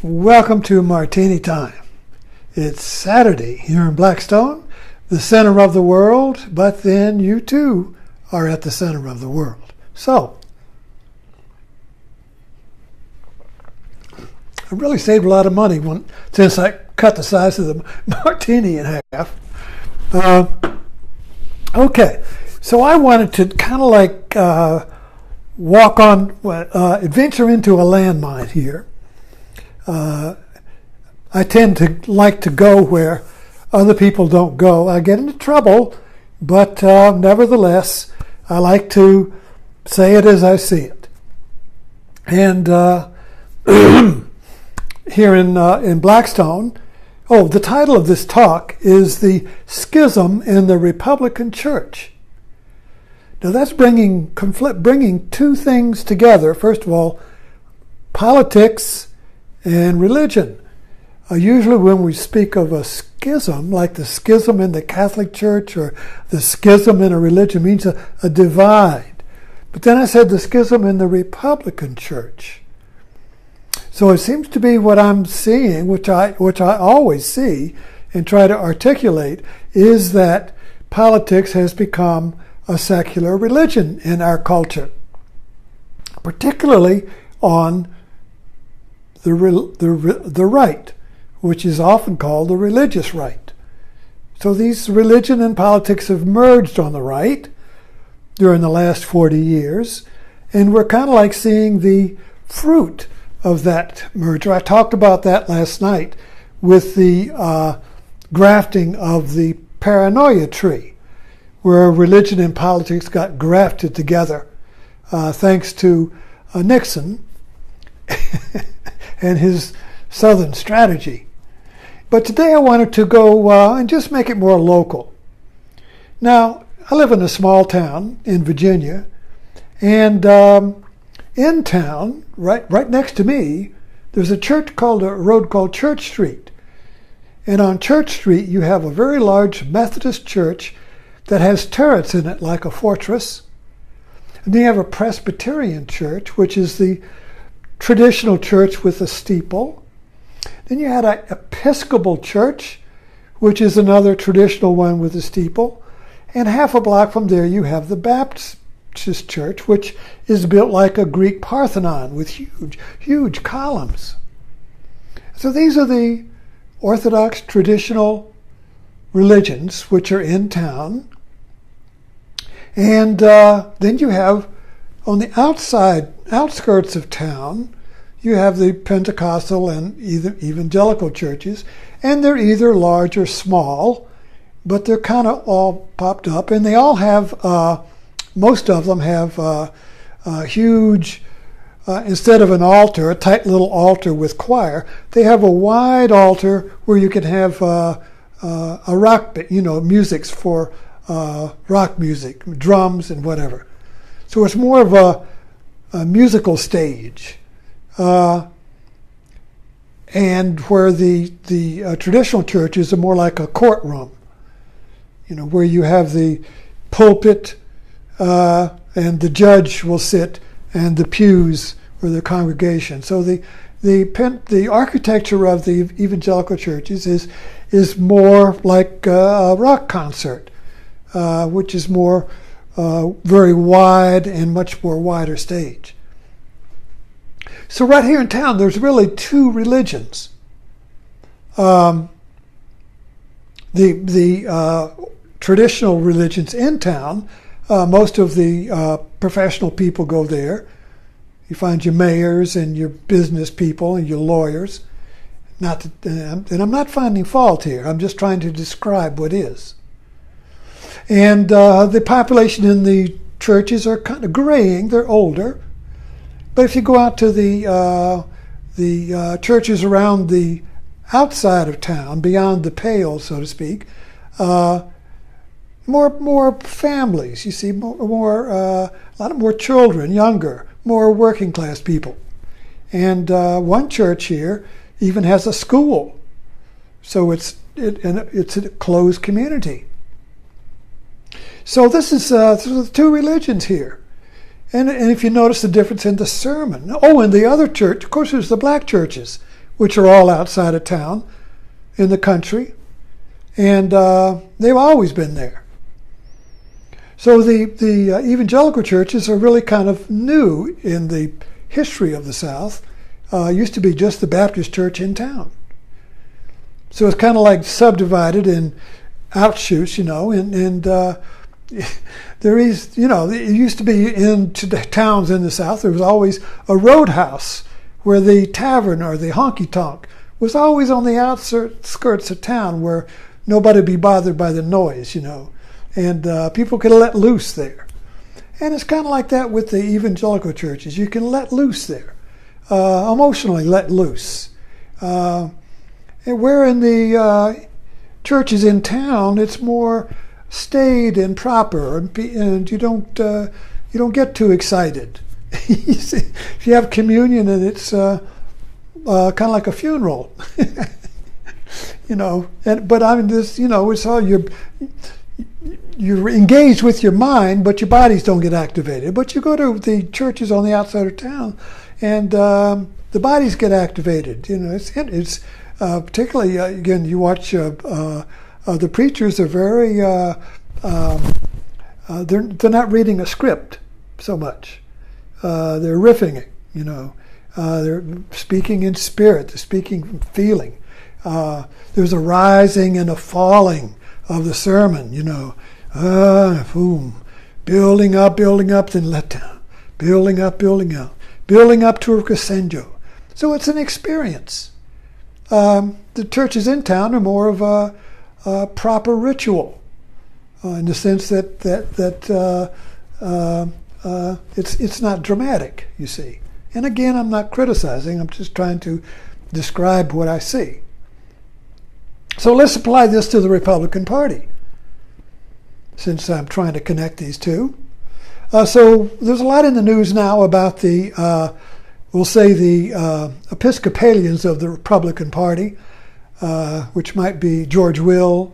Welcome to Martini Time. It's Saturday here in Blackstone, the center of the world, but then you too are at the center of the world. So, I really saved a lot of money since I cut the size of the martini in half. Okay, so I wanted to kind of like adventure into a landmine here. I tend to like to go where other people don't go. I get into trouble, but nevertheless, I like to say it as I see it. And here in Blackstone, the title of this talk is The Schism in the Republican Church. Now that's bringing two things together. First of all, politics and religion. Usually when we speak of a schism, like the schism in the Catholic Church or the schism in a religion, means a divide. But then I said the schism in the Republican Church. So it seems to be what I'm seeing, which I always see and try to articulate, is that politics has become a secular religion in our culture, particularly on the right, which is often called the religious right. So these religion and politics have merged on the right during the last 40 years, and we're kind of like seeing the fruit of that merger. I talked about that last night with the grafting of the paranoia tree, where religion and politics got grafted together thanks to Nixon and his Southern strategy. But today I wanted to go and just make it more local. Now, I live in a small town in Virginia, and in town, right next to me, there's a road called Church Street. And on Church Street, you have a very large Methodist church that has turrets in it like a fortress. And then you have a Presbyterian church, which is the traditional church with a steeple. Then you had an Episcopal church, which is another traditional one with a steeple. And half a block from there you have the Baptist church, which is built like a Greek Parthenon with huge columns. So these are the Orthodox traditional religions which are in town. And then you have, on the outskirts of town, you have the Pentecostal and Evangelical churches, and they're either large or small, but they're kind of all popped up, and they all have, most of them have a huge, instead of an altar, a tight little altar with choir, they have a wide altar where you can have a rock, musics for rock music, drums and whatever. So it's more of a musical stage. And where the traditional churches are more like a courtroom, where you have the pulpit and the judge will sit and the pews or the congregation. So the architecture of the evangelical churches is more like a rock concert, which is more very wide and much more wider stage. So right here in town, there's really two religions. The traditional religions in town, most of the professional people go there. You find your mayors and your business people and your lawyers. And I'm not finding fault here. I'm just trying to describe what is. And the population in the churches are kind of graying. They're older. But if you go out to the churches around the outside of town, beyond the pale, so to speak, more families. You see a lot of more children, younger, more working class people. And one church here even has a school, so it's a closed community. So this is the two religions here. And if you notice the difference in the sermon. Oh, and the other church, of course, there's the black churches, which are all outside of town in the country, and they've always been there. So the evangelical churches are really kind of new in the history of the South. It used to be just the Baptist church in town. So it's kind of like subdivided in outshoots, and there is, it used to be in towns in the South, there was always a roadhouse where the tavern or the honky-tonk was always on the outskirts of town where nobody would be bothered by the noise, and people could let loose there. And it's kind of like that with the evangelical churches. You can let loose there, emotionally let loose. Where in the churches in town, it's more staid and proper, and you don't get too excited. If you have communion, and it's kind of like a funeral, But I mean, this, it's all you're engaged with your mind, but your bodies don't get activated. But you go to the churches on the outside of town, and the bodies get activated. It's particularly again, you watch the preachers are very they're not reading a script so much. They're riffing it. They're speaking in spirit. They're speaking feeling. There's a rising and a falling of the sermon. Boom, building up, then let down, building up to a crescendo. So it's an experience. The churches in town are more of a proper ritual, in the sense that it's not dramatic, you see. And again, I'm not criticizing. I'm just trying to describe what I see. So let's apply this to the Republican Party, since I'm trying to connect these two. So there's a lot in the news now about we'll say the Episcopalians of the Republican Party, which might be George Will,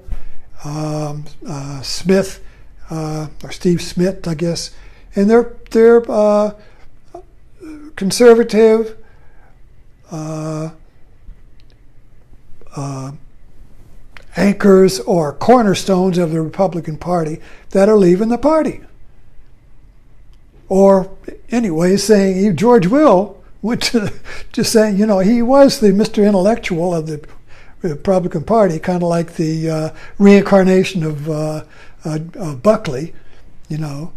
Smith, or Steve Smith, I guess. And they're conservative, anchors or cornerstones of the Republican Party that are leaving the party. Or anyway, saying George Will went to saying, he was the Mr. Intellectual of the Republican Party, kind of like the reincarnation of Buckley, and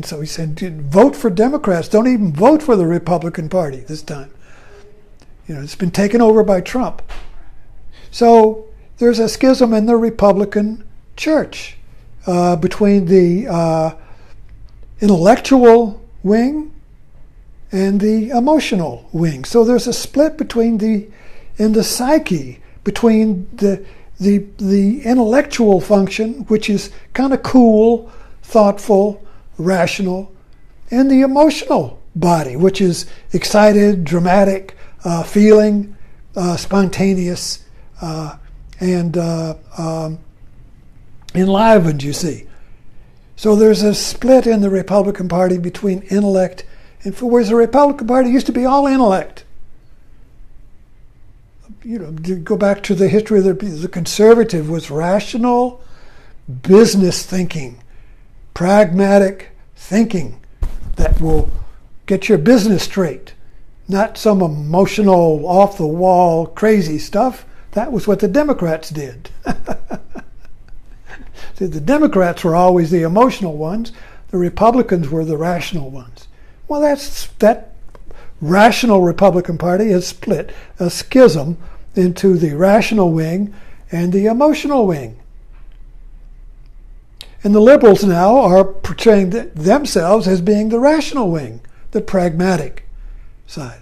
so he said, vote for Democrats. Don't even vote for the Republican Party this time. It's been taken over by Trump. So there's a schism in the Republican Church between the intellectual wing and the emotional wing. So there's a split in the psyche between the intellectual function, which is kind of cool, thoughtful, rational, and the emotional body, which is excited, dramatic, feeling, spontaneous, and enlivened, you see. So there's a split in the Republican Party between intellect and, whereas the Republican Party used to be all intellect. To go back to the history of the conservative was rational business thinking, pragmatic thinking that will get your business straight, not some emotional, off-the-wall, crazy stuff. That was what the Democrats did. See, the Democrats were always the emotional ones. The Republicans were the rational ones. Well, that rational Republican Party has split, a schism, into the rational wing and the emotional wing. And the liberals now are portraying themselves as being the rational wing, the pragmatic side.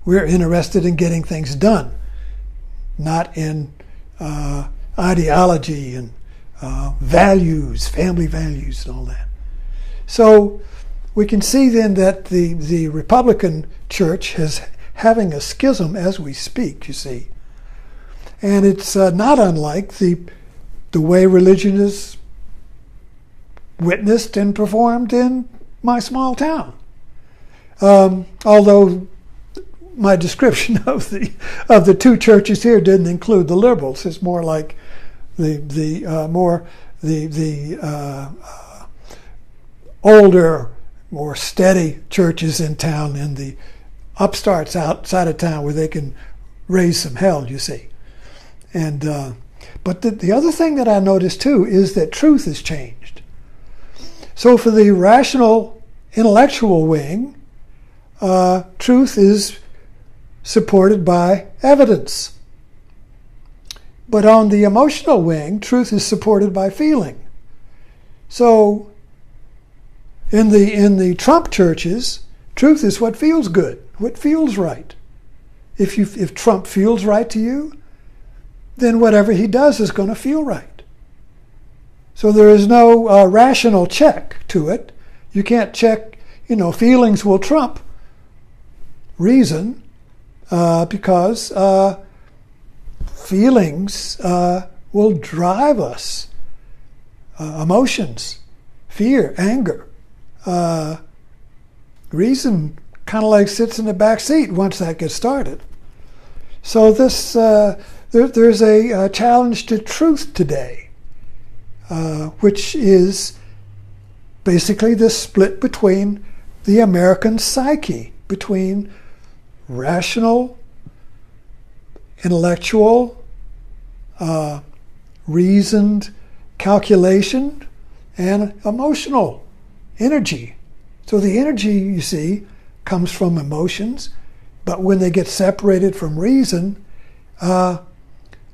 We're interested in getting things done, not in ideology and values, family values and all that. So we can see then that the Republican Church is having a schism as we speak, you see. And it's not unlike the way religion is witnessed and performed in my small town. Although my description of the two churches here didn't include the liberals. It's more like the older, more steady churches in town, and the upstarts outside of town where they can raise some hell, you see. And but the other thing that I noticed too is that truth has changed. So for the rational, intellectual wing, truth is supported by evidence. But on the emotional wing, truth is supported by feeling. So in the Trump churches, truth is what feels good, what feels right. If Trump feels right to you, then whatever he does is going to feel right. So there is no rational check to it. You can't check, feelings will trump reason because feelings will drive us. Emotions, fear, anger. Reason kind of like sits in the back seat once that gets started. So this there's a challenge to truth today, which is basically the split between the American psyche, between rational, intellectual, reasoned calculation and emotional energy. So the energy, you see, comes from emotions, but when they get separated from reason,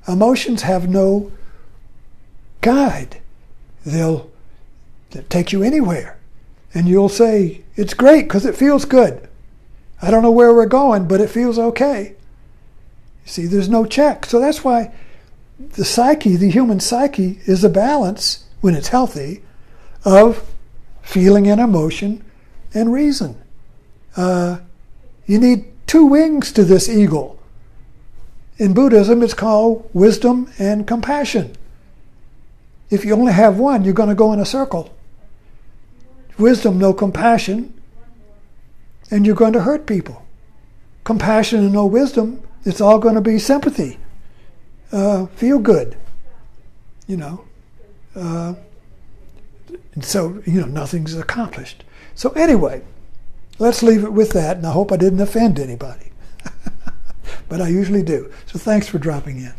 emotions have no guide. They'll take you anywhere. And you'll say, it's great because it feels good. I don't know where we're going, but it feels okay. You see, there's no check. So that's why the psyche, the human psyche, is a balance, when it's healthy, of feeling and emotion and reason. You need two wings to this eagle. In Buddhism, it's called wisdom and compassion. If you only have one, you're going to go in a circle. Wisdom, no compassion, and you're going to hurt people. Compassion and no wisdom, it's all going to be sympathy. Feel good. And so, nothing's accomplished. So anyway, let's leave it with that, and I hope I didn't offend anybody. But I usually do. So thanks for dropping in.